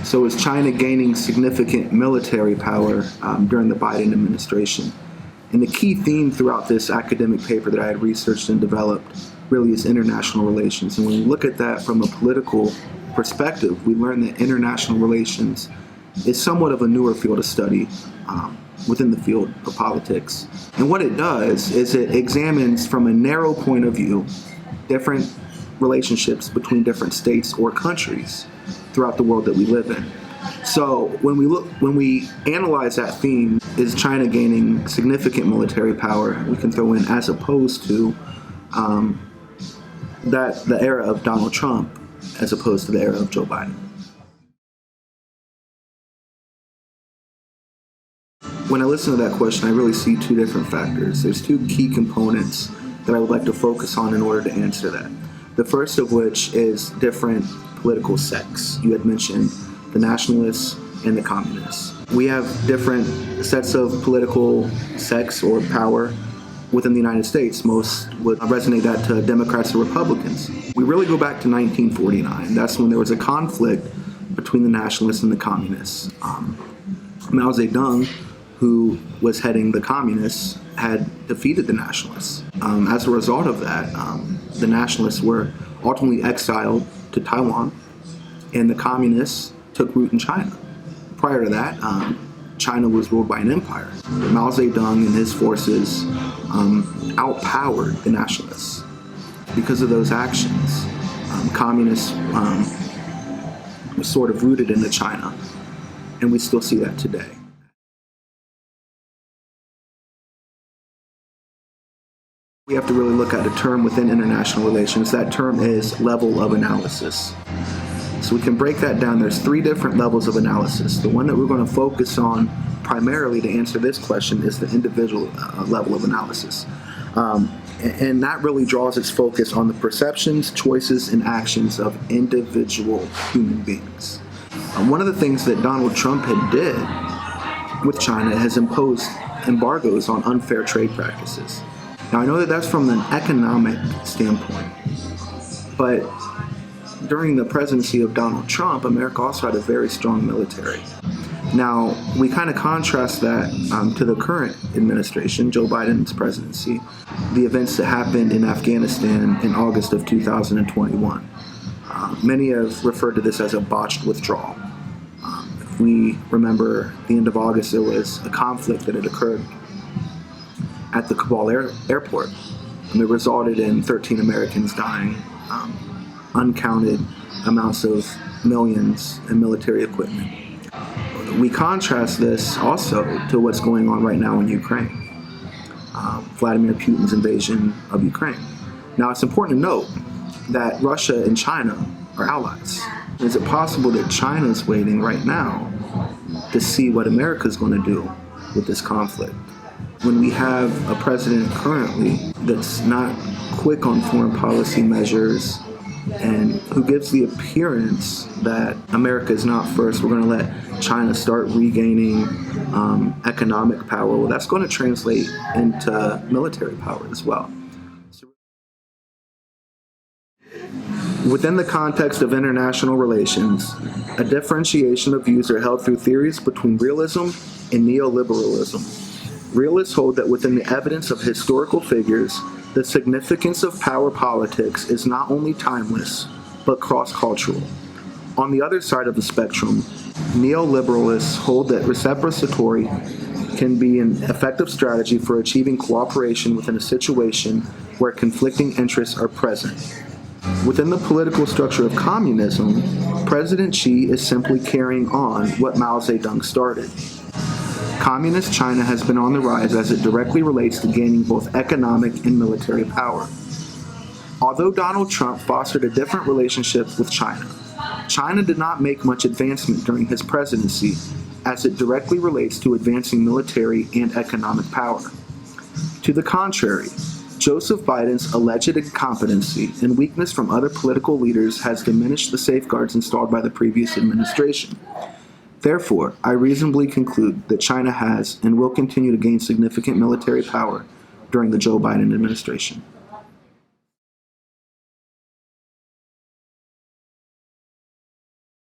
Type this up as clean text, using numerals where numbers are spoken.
So is China gaining significant military power during the Biden administration? And the key theme throughout this academic paper that I had researched and developed really is international relations. And when we look at that from a political perspective, we learn that international relations is somewhat of a newer field of study within the field of politics. And what it does is it examines from a narrow point of view different relationships between different states or countries throughout the world that we live in. So when we analyze that theme, is China gaining significant military power, we can throw in as opposed to the era of Donald Trump as opposed to the era of Joe Biden. When I listen to that question, I really see two different factors. There's two key components that I would like to focus on in order to answer that. The first of which is different political sects. You had mentioned the nationalists and the communists. We have different sets of political sects or power within the United States. Most would resonate that to Democrats or Republicans. We really go back to 1949. That's when there was a conflict between the nationalists and the communists. Mao Zedong, who was heading the communists, had defeated the nationalists. As a result of that, the nationalists were ultimately exiled to Taiwan, and the communists took root in China. Prior to that, China was ruled by an empire. Mao Zedong and his forces outpowered the nationalists. Because of those actions, communists were sort of rooted into China, and we still see that today. We have to really look at a term within international relations. That term is level of analysis. So we can break that down. There's three different levels of analysis. The one that we're going to focus on primarily to answer this question is the individual level of analysis. And that really draws its focus on the perceptions, choices, and actions of individual human beings. One of the things that Donald Trump had did with China has imposed embargoes on unfair trade practices. Now, I know that that's from an economic standpoint, but during the presidency of Donald Trump, America also had a very strong military. Now, we kind of contrast that to the current administration, Joe Biden's presidency, the events that happened in Afghanistan in August of 2021. Many have referred to this as a botched withdrawal. If we remember, at the end of August, there was a conflict that had occurred at the Kabul airport, and it resulted in 13 Americans dying, uncounted amounts of millions in military equipment. We contrast this also to what's going on right now in Ukraine, Vladimir Putin's invasion of Ukraine. Now, it's important to note that Russia and China are allies. Is it possible that China is waiting right now to see what America is going to do with this conflict? When we have a president currently that's not quick on foreign policy measures and who gives the appearance that America is not first, we're going to let China start regaining economic power, well, that's going to translate into military power as well. Within the context of international relations, a differentiation of views are held through theories between realism and neoliberalism. Realists hold that within the evidence of historical figures, the significance of power politics is not only timeless, but cross-cultural. On the other side of the spectrum, neoliberalists hold that reciprocity can be an effective strategy for achieving cooperation within a situation where conflicting interests are present. Within the political structure of communism, President Xi is simply carrying on what Mao Zedong started. Communist China has been on the rise as it directly relates to gaining both economic and military power. Although Donald Trump fostered a different relationship with China, China did not make much advancement during his presidency as it directly relates to advancing military and economic power. To the contrary, Joseph Biden's alleged incompetency and weakness from other political leaders has diminished the safeguards installed by the previous administration. Therefore, I reasonably conclude that China has and will continue to gain significant military power during the Joe Biden administration.